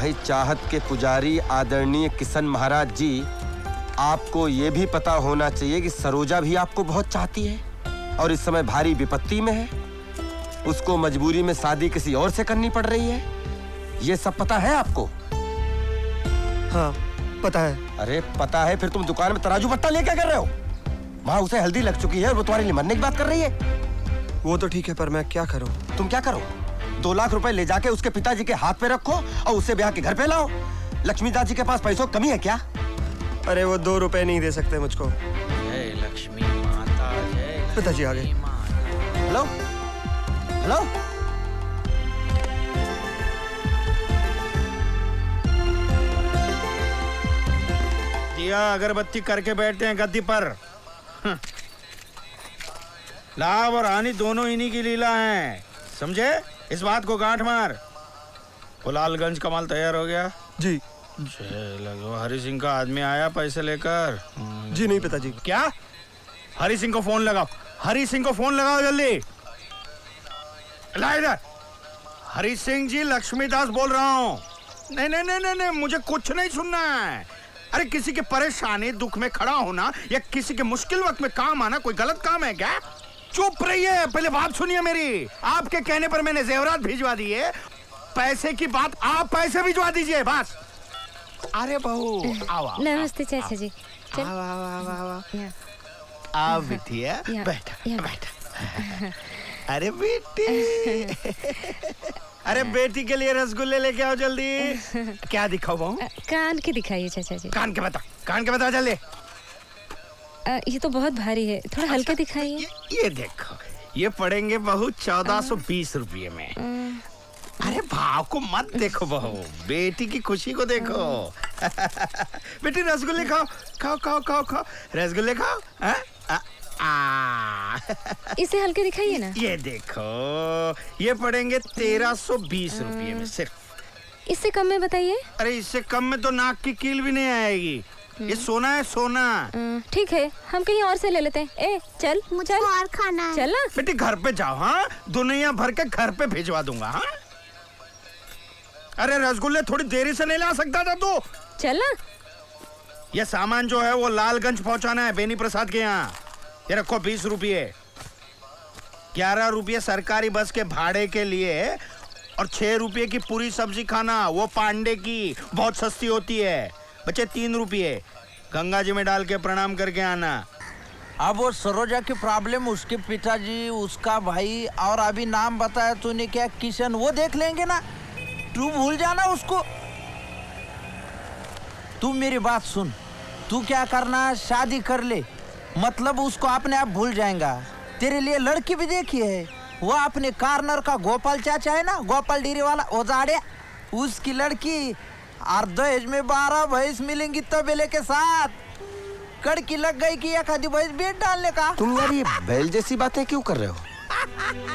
भाई चाहत के पुजारी आदरणीय किशन महाराज जी, आपको ये भी पता होना चाहिए कि सरोजा भी आपको बहुत चाहती है और इस समय भारी विपत्ति में है। उसको मजबूरी में शादी किसी और से करनी पड़ रही है। ये सब पता है आपको? हाँ पता है। अरे पता है, फिर तुम दुकान में तराजू पत्ता लेके कर रहे हो? वहाँ उसे हल्दी लग चुकी है और वो तुम्हारे लिए मरने की बात कर रही है। वो तो ठीक है, पर मैं क्या करूं? तुम क्या करो? 2 लाख रुपए ले जाके उसके पिताजी के हाथ पे रखो और उसे ब्याह के घर पे लाओ। लक्ष्मीदास जी के पास पैसों की कमी है क्या? अरे वो 2 रुपए नहीं दे सकते मुझको। जय लक्ष्मी माता, जय पिताजी आ गए। हेलो हेलो, दिया अगरबत्ती करके बैठते हैं गद्दी पर। लाभ और हानि दोनों इन्हीं की लीला है, समझे? इस बात को गांठ मार। कुलालगंज का माल तैयार हो गया? जी। लगो हरि सिंह का आदमी आया पैसे लेकर? जी नहीं पिताजी। क्या? हरि सिंह को फोन लगाओ, हरि सिंह को फोन लगाओ जल्दी। ला इधर। हरि सिंह जी, लक्ष्मीदास बोल रहा हूँ। नहीं नहीं नहीं नहीं, मुझे कुछ नहीं सुनना है। अरे किसी के परेशानी दुख में खड़ा होना या किसी के मुश्किल वक्त में काम आना कोई गलत काम है क्या? चुप रहिए, पहले बात सुनिए मेरी। आपके कहने पर मैंने जेवरात भिजवा दिए, पैसे की बात आप पैसे भिजवा दीजिए बस। अरे बहू आओ। नमस्ते चाचा जी। आओ बिटिया, बैठा बैठा। अरे बेटी, अरे बेटी के लिए रसगुल्ले लेके आओ जल्दी। क्या दिखाओ बहू? कान के दिखाइए चाचा जी। कान के बता, कान के बता जल्दी। ये तो बहुत भारी है, थोड़ा हल्का दिखाइए। ये देखो, ये पड़ेंगे बहू 1420 रुपये में। अरे भाव को मत देखो बहू, बेटी की खुशी को देखो। बेटी रसगुल्ले खाओ, खाओ खाओ खाओ खाओ, रसगुल्ले खाओ। इसे हल्के दिखाइए ना। ये देखो, ये पड़ेंगे 1320 रुपये में सिर्फ। इससे कम में बताइए। अरे इससे कम में तो नाक की कील भी नहीं आएगी। ये सोना है, सोना। ठीक है, हम कहीं और से ले लेते हैं। ए चल, मुझे चल। और खाना है। चल ना बेटी, घर पे जाओ। हाँ, दुनिया भर के घर पे भिजवा दूंगा। हाँ, अरे रसगुल्ले थोड़ी देरी से नहीं ला सकता था तू? चल ना। ये सामान जो है वो लालगंज पहुंचाना है बेनी प्रसाद के यहाँ। ये रखो 20 रुपये। 11 रुपये सरकारी बस के भाड़े के लिए और 6 रुपये की पूरी सब्जी खाना, वो पांडे की, बहुत सस्ती होती है। बच्चे 3 रुपये गंगा जी में डाल के प्रणाम करके आना। अब वो सरोजा की प्रॉब्लम, उसके पिताजी, उसका भाई और अभी नाम बताया तूने क्या, किशन, वो देख लेंगे ना। तू भूल जाना उसको। तू मेरी बात सुन, तू क्या करना, शादी कर ले, मतलब उसको अपने आप भूल जाएगा। तेरे लिए लड़की भी देखी है, वो अपने कार्नर का गोपाल चाचा है ना, गोपाल डेरी वाला, ओजाड़े, उसकी लड़की। और दहेज में 12 भैंस मिलेंगी तबेले के साथ। कड़की लग गई कि एक आधी भैंस बेच डालने का। तुम यार ये बैल जैसी बातें क्यों कर रहे हो?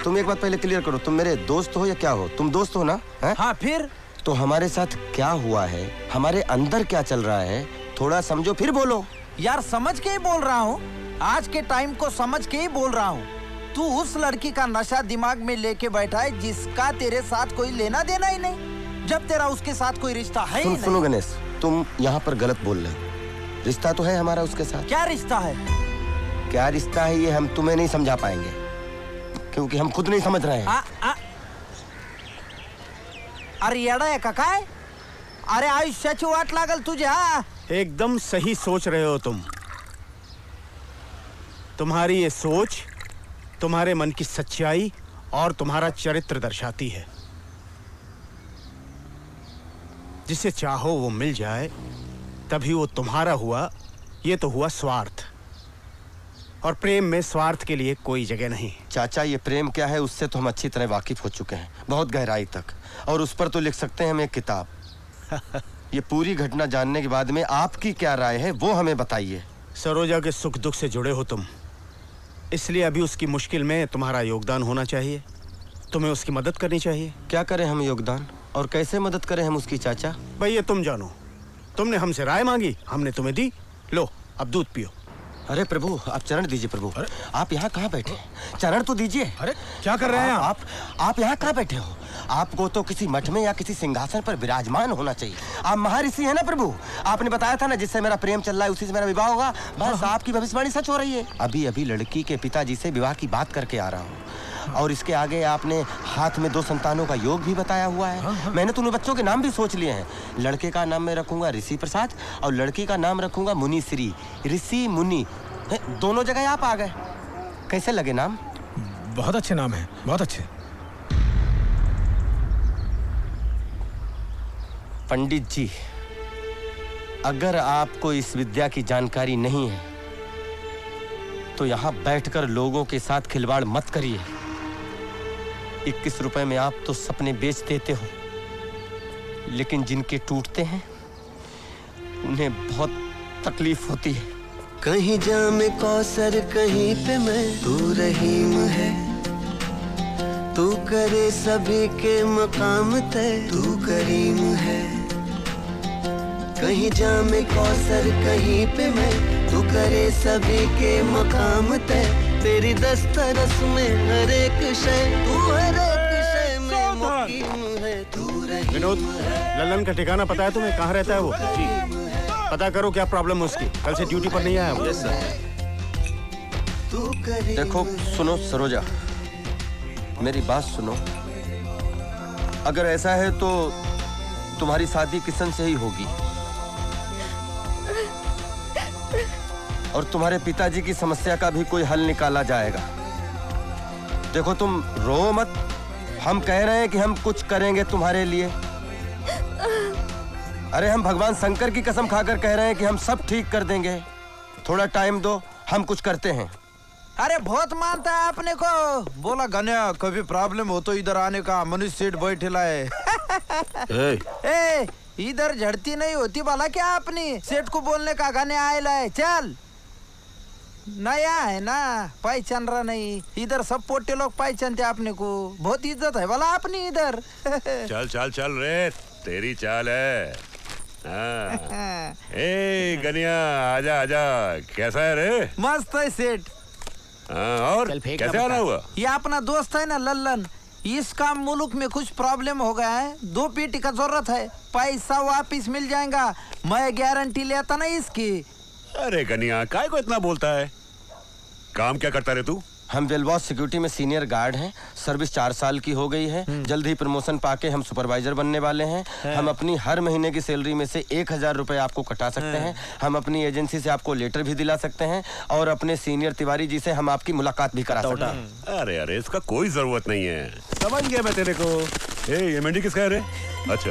तुम एक बात पहले क्लियर करो, तुम मेरे दोस्त हो या क्या हो? तुम दोस्त हो ना? है? हाँ फिर? तो हमारे साथ क्या हुआ है, हमारे अंदर क्या चल रहा है, थोड़ा समझो फिर बोलो। यार समझ के ही बोल रहा हूँ, आज के टाइम को समझ के ही बोल रहा हूँ। तू उस लड़की का नशा दिमाग में लेके बैठा है जिसका तेरे साथ कोई लेना देना ही नहीं, जब तेरा उसके साथ कोई रिश्ता है ही नहीं। सुनो गणेश, तुम यहाँ पर गलत बोल रहे हो। रिश्ता तो है हमारा उसके साथ। क्या रिश्ता है? क्या रिश्ता है ये हम तुम्हें नहीं समझा पाएंगे, क्योंकि हम खुद नहीं समझ रहे हैं। अरे येडा है का काय? अरे आयुष्याची वाट लागल तुझ्या। एकदम सही सोच रहे हो तुम। तुम्हारी ये सोच तुम्हारे मन की सच्चाई और तुम्हारा चरित्र दर्शाती है। जिसे चाहो वो मिल जाए, तभी वो तुम्हारा हुआ। ये तो हुआ स्वार्थ, और प्रेम में स्वार्थ के लिए कोई जगह नहीं। चाचा, ये प्रेम क्या है उससे तो हम अच्छी तरह वाकिफ हो चुके हैं, बहुत गहराई तक, और उस पर तो लिख सकते हैं हम एक किताब। ये पूरी घटना जानने के बाद में आपकी क्या राय है वो हमें बताइए। सरोजा के सुख दुख से जुड़े हो तुम, इसलिए अभी उसकी मुश्किल में तुम्हारा योगदान होना चाहिए। तुम्हें उसकी मदद करनी चाहिए। क्या करें हम योगदान, और कैसे मदद करें हम उसकी चाचा? भाई ये तुम जानो। तुमने हमसे राय मांगी, हमने तुम्हें दी। लो अब दूध पियो। अरे प्रभु, आप चरण दीजिए प्रभु। अरे? आप यहाँ कहाँ बैठे? चरण तो दीजिए। अरे क्या कर रहे हैं आप यहाँ कहाँ बैठे हो? आपको तो किसी मठ में या किसी सिंहासन पर विराजमान होना चाहिए। आप महर्षि हैं ना प्रभु। आपने बताया था ना, जिससे मेरा प्रेम चल रहा है उसी से मेरा विवाह होगा। बस आपकी भविष्यवाणी सच हो रही है। अभी अभी लड़की के पिताजी से विवाह की बात करके आ रहा हूँ, और इसके आगे आपने हाथ में 2 संतानों का योग भी बताया हुआ है। मैंने तो उन बच्चों के नाम भी सोच लिए हैं। लड़के का नाम मैं रखूंगा ऋषि प्रसाद और लड़की का नाम रखूंगा मुनि श्री। ऋषि मुनि दोनों जगह आप आ गए। कैसे लगे नाम? बहुत अच्छे नाम है, बहुत अच्छे। पंडित जी, अगर आपको इस विद्या की जानकारी नहीं है तो यहाँ बैठकर लोगों के साथ खिलवाड़ मत करिए। 21 रुपए में आप तो सपने बेच देते हो, लेकिन जिनके टूटते हैं उन्हें बहुत तकलीफ होती है। कहीं जामे कौसर कहीं पे मैं, तू रहीम है, तू करे सभी के मकाम तय, तू करीम है। कहीं जामे कौसर कहीं पे मैं, तू करे सभी के मकाम तय, तेरी दस्तरस में हर एक शय, तू हर एक शय में मुकीम है, तू रहीम विनोद, है। लल्लन का ठिकाना पता है तुम्हें? कहाँ रहता है वो? जी, पता करो क्या प्रॉब्लम है उसकी। कल से ड्यूटी पर नहीं आया वो। तू करीम देखो सुनो सरोजा, मेरी बात सुनो। अगर ऐसा है तो तुम्हारी शादी किशन से ही होगी, और तुम्हारे पिताजी की समस्या का भी कोई हल निकाला जाएगा। देखो तुम रो मत, हम कह रहे हैं कि हम कुछ करेंगे तुम्हारे लिए। अरे हम भगवान शंकर की कसम खाकर कह रहे हैं कि हम सब ठीक कर देंगे। थोड़ा टाइम दो, हम कुछ करते हैं। अरे बहुत मानता है आपने को। बोला गन्या कभी प्रॉब्लम हो तो इधर आने का, मनुष्य सेठ बैठे लाए। ए, इधर झड़ती नहीं होती भला क्या आपने? सेठ को बोलने का गन्या आए लाए। चल, नया है ना, पहचान रहा नहीं। इधर सब पोटे लोग पहचानते आपने को, बहुत इज्जत है भला आपने इधर। चल चल चल रे, तेरी चाल है। हाँ। ए गनिया, आजा आजा, कैसा है रे? मस्त है सेठ। हाँ, और कैसे आना हुआ? ये अपना दोस्त है ना लल्लन, इसका मुल्क में कुछ प्रॉब्लम हो गया है, 2 पेटी का जरूरत है, पैसा वापिस मिल जाएगा, मैं गारंटी लेता ना इसकी। अरे गनिया, काय को इतना बोलता है? काम क्या करता रे तू? हम वेलबॉस सिक्योरिटी में सीनियर गार्ड हैं। सर्विस 4 साल की हो गई है। जल्द ही प्रमोशन पाके हम सुपरवाइजर बनने वाले हैं। हम अपनी हर महीने की सैलरी में से 1000 रुपए आपको कटा सकते हैं। हम अपनी एजेंसी से आपको लेटर भी दिला सकते हैं, और अपने सीनियर तिवारी जी से हम आपकी मुलाकात भी करा सकते हैं। अरे अरे, इसका कोई जरूरत नहीं है, समझ गया मैं तेरे को। ये मंडी किसका है रे? अच्छा,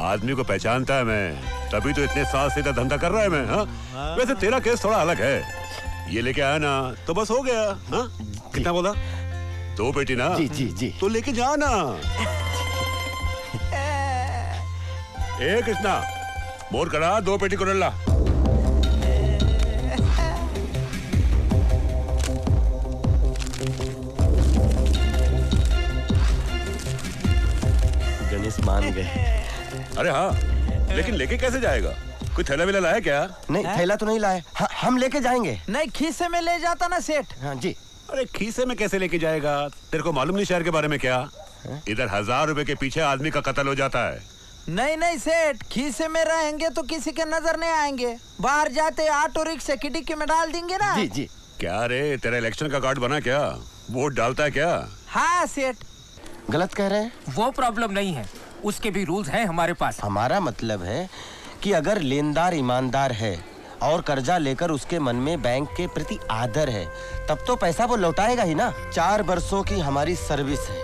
आदमी को पहचानता है मैं, तभी तो इतने साल से इधर धंधा कर रहा है मैं। हाँ? वैसे तेरा केस थोड़ा अलग है, ये लेके आया ना तो बस हो गया। हाँ? कितना बोला? 2 पेटी ना? जी जी जी। तो लेके जा ना। ए कृष्णा, मोर करा 2 पेटी को डल्ला। गणेश मान गए। अरे हाँ, लेकिन लेके कैसे जाएगा? कोई थैला वेला लाया क्या? नहीं, थैला तो नहीं लाए। हम लेके जाएंगे। नहीं, खीसे में ले जाता ना सेठ। हाँ जी। अरे खीसे में कैसे लेके जाएगा? तेरे को मालूम नहीं शहर के बारे में क्या? इधर 1000 रुपए के पीछे आदमी का कत्ल हो जाता है। नहीं नहीं सेठ, खीसे में रहेंगे तो किसी के नजर नहीं आएंगे, बाहर जाते ऑटो रिक्शा की डिक्की में डाल देंगे ना। जी जी। क्या रे, तेरा इलेक्शन का कार्ड बना क्या? वोट डालता है क्या? हाँ सेठ। गलत कह रहे हैं। वो प्रॉब्लम नहीं है, उसके भी रूल्स हैं हमारे पास। हमारा मतलब है कि अगर लेनदार ईमानदार है और कर्जा लेकर उसके मन में बैंक के प्रति आदर है, तब तो पैसा वो लौटाएगा ही ना। 4 वर्षों की हमारी सर्विस है,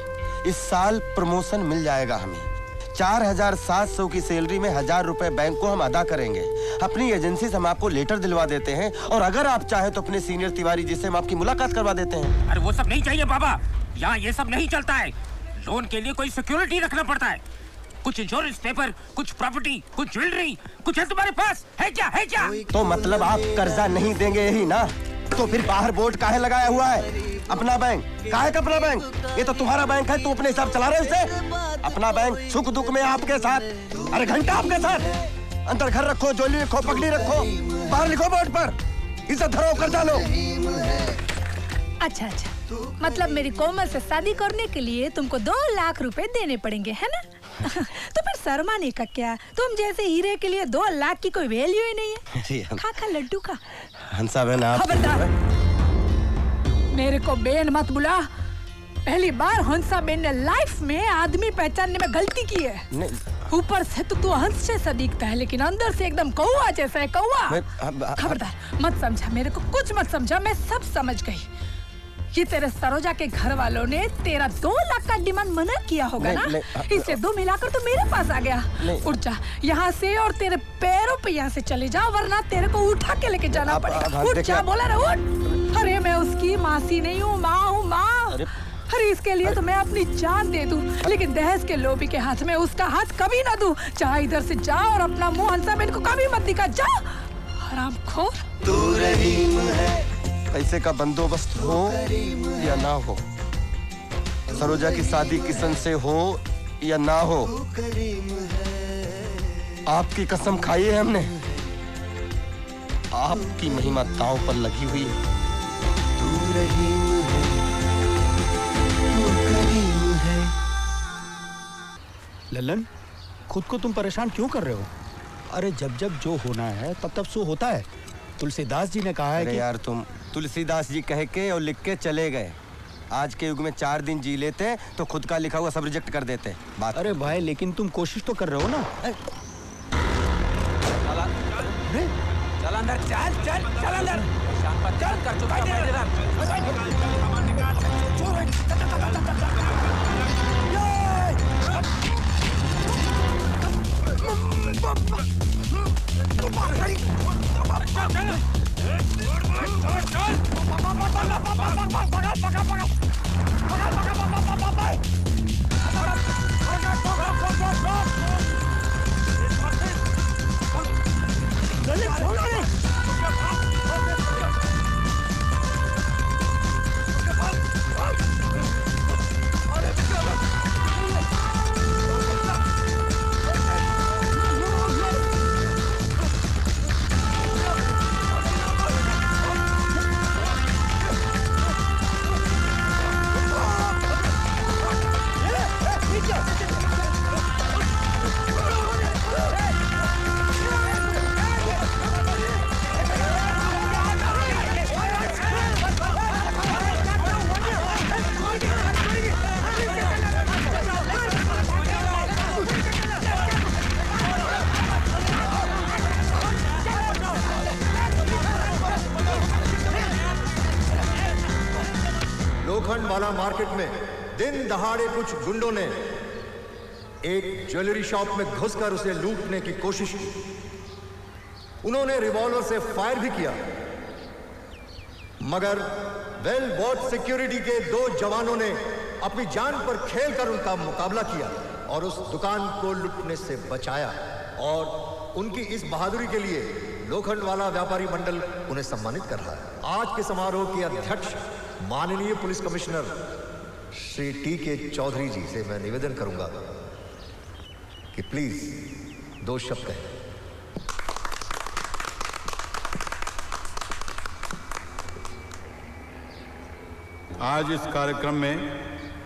इस साल प्रमोशन मिल जाएगा हमें। 4700 की सैलरी में 1000 रुपए बैंक को हम अदा करेंगे। अपनी एजेंसी से हम आपको लेटर दिलवा देते हैं, और अगर आप चाहे तो अपने सीनियर तिवारी जी से हम आपकी मुलाकात करवा देते हैं। अरे वो सब नहीं चाहिए बाबा, यहाँ ये सब नहीं चलता है। लोन के लिए कोई सिक्योरिटी रखना पड़ता है, कुछ इंश्योरेंस पेपर, कुछ प्रॉपर्टी, कुछ ज्वेलरी, कुछ है तुम्हारे पास? है क्या? है क्या? तो मतलब आप कर्जा नहीं देंगे यही ना? तो फिर बाहर बोर्ड काहे लगाया हुआ है? अपना बैंक काहे का अपना बैंक? ये तो तुम्हारा बैंक है, तू अपने हिसाब चला रहे उसे। अपना बैंक सुख दुख में आपके साथ, अरे घंटा आपके साथ। अंदर घर रखो, ज्वेलरी रखो, पगड़ी रखो, बाहर लिखो बोर्ड पर इज्जत धरोकर डालो। अच्छा अच्छा, मतलब मेरी कोमल से शादी करने के लिए तुमको 2 लाख रुपए देने पड़ेंगे, है ना? तो फिर शर्माने का क्या? तुम जैसे हीरे के लिए 2 लाख की कोई वैल्यू ही नहीं है। खा खा लड्डू का। हंसा बहन आप खबरदार, मेरे को बेन मत बुला। पहली बार हंसा बेन ने लाइफ में आदमी पहचानने में गलती की है। ऊपर से तो तू हंस जैसा दिखता है, लेकिन अंदर से एकदम कौवा जैसा है, कौवा। खबरदार, मत समझा, मेरे को कुछ मत समझा, मैं सब समझ गई। ये तेरे सरोजा के घर वालों ने तेरा 2 लाख का डिमांड मना किया होगा ना, इसलिए 2 मिलाकर तो मेरे पास आ गया। उठ जा यहाँ से और तेरे पैरों पे यहाँ से चले जा, वरना तेरे को उठा के लेके जाना पड़ेगा। उठ जा, बोला ना उठ। अरे मैं उसकी मासी नहीं हूँ, माँ हूँ, माँ। अरे इसके लिए तो मैं अपनी जान दे दूं, लेकिन दहेज के लोभी के हाथ में उसका हाथ कभी ना दूं। चाहे इधर से जा और अपना मुंह हंसा बेन को कभी मत दिखा, जा हरामखोर। तू रहीम है, पैसे का बंदोबस्त हो या ना हो, सरोजा की शादी किशन से हो या ना हो, आपकी कसम खाई है हमने, आपकी महिमा दांव पर लगी हुई है। तू रहीम है, तू करीम है। लल्लन, खुद को तुम परेशान क्यों कर रहे हो? अरे जब जब जो होना है तब तब सो होता है। तुलसीदास जी ने कहा है अरे कि यार, तुम तुलसीदास जी कह के और लिख के चले गए। आज के युग में 4 दिन जी लेते तो खुद का लिखा हुआ सब रिजेक्ट कर देते। बात अरे भाई, लेकिन तुम कोशिश तो कर रहे हो ना। चल अंदर, चल अंदर। शाम पर चल कर चुका लोखंडवाला मार्केट में दिन दहाड़े कुछ गुंडों ने एक ज्वेलरी शॉप में घुसकर उसे लूटने की कोशिश की। उन्होंने रिवॉल्वर से फायर भी किया, मगर वेल वॉच सिक्योरिटी के 2 जवानों ने अपनी जान पर खेलकर उनका मुकाबला किया और उस दुकान को लूटने से बचाया। और उनकी इस बहादुरी के लिए लोखंडवाला व्यापारी मंडल उन्हें सम्मानित कर रहा है। आज के समारोह के अध्यक्ष माननीय पुलिस कमिश्नर श्री टी.के. चौधरी जी से मैं निवेदन करूंगा कि प्लीज 2 शब्द कहें। आज इस कार्यक्रम में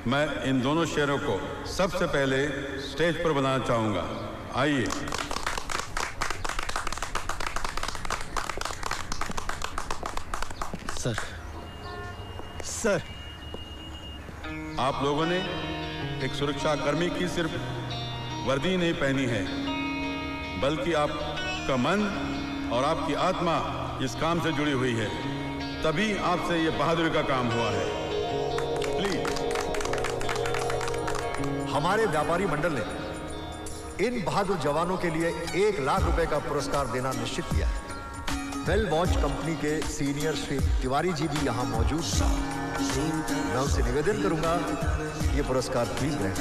मैं इन दोनों शेरों को सबसे पहले स्टेज पर बुलाना चाहूंगा। आइए। सर, आप लोगों ने एक सुरक्षा कर्मी की सिर्फ वर्दी नहीं पहनी है, बल्कि आपका मन और आपकी आत्मा इस काम से जुड़ी हुई है, तभी आपसे ये बहादुरी का काम हुआ है। प्लीज। हमारे व्यापारी मंडल ने इन बहादुर जवानों के लिए 1 लाख रुपए का पुरस्कार देना निश्चित किया है। वेल वॉच कंपनी के सीनियर श्री तिवारी जी भी यहाँ मौजूद हैं। मैं उनसे निवेदन करूंगा ये पुरस्कार प्लीज ग्रहण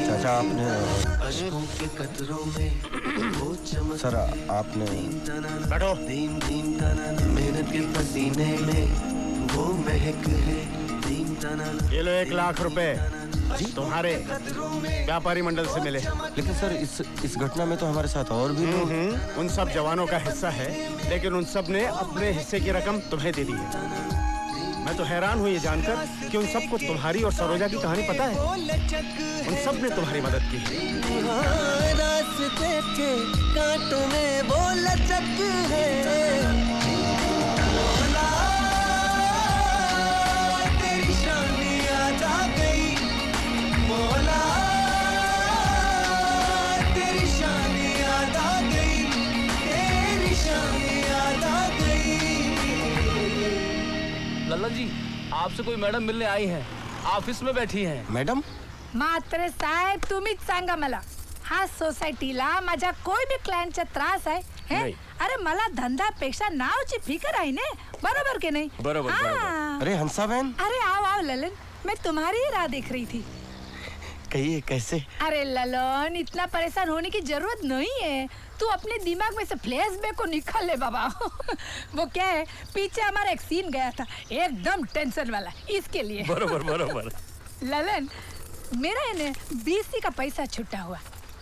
चाचा, आपने सर आपने बैठो। मेहनत के पसीने में वो महक है तीन तना। ये लो 1 लाख रुपए तुम्हारे व्यापारी मंडल से मिले। लेकिन सर इस घटना में तो हमारे साथ और भी लोग। उन सब जवानों का हिस्सा है, लेकिन उन सब ने अपने हिस्से की रकम तुम्हें दे दी है। मैं तो हैरान हूँ ये जानकर कि उन सबको तुम्हारी और सरोजा की कहानी पता है। उन सब ने तुम्हारी मदद की है। रास्ते थे कांटों में वो लचक है। तेरी शान याद आ गई मौला, तेरी शान याद आ गई, तेरी शान याद आ गई। लल्ला जी, आपसे कोई मैडम मिलने आई हैं, ऑफिस में बैठी हैं। मैडम? मात्र साहेब तुम्हीच सांगा मला, हा सोसायटीला माझ्या कोई भी क्लायंटचा त्रास आहे हे? अरे मला धंद्यापेक्षा नावची फिकर आहे ने, बरोबर के नहीं? बरोबर, बरोबर। अरे हंसा बहन। अरे आओ ललन, मैं तुम्हारी ही राह देख रही थी। कहिए कैसे? अरे ललन, इतना परेशान होने की जरूरत नहीं है। तू अपने दिमाग में से फ्लैशबैक को निकाल ले बाबा। वो क्या है, पीछे हमारा एक सीन गया था एकदम टेंशन वाला, इसके लिए। बरोबर बरोबर। ललन, मेरा इन्हें BC का पैसा छुट्टा हुआ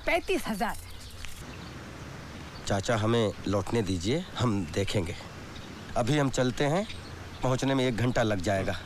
35,000। चाचा हमें लौटने दीजिए, हम देखेंगे। अभी हम चलते हैं, पहुंचने में 1 घंटा लग जाएगा।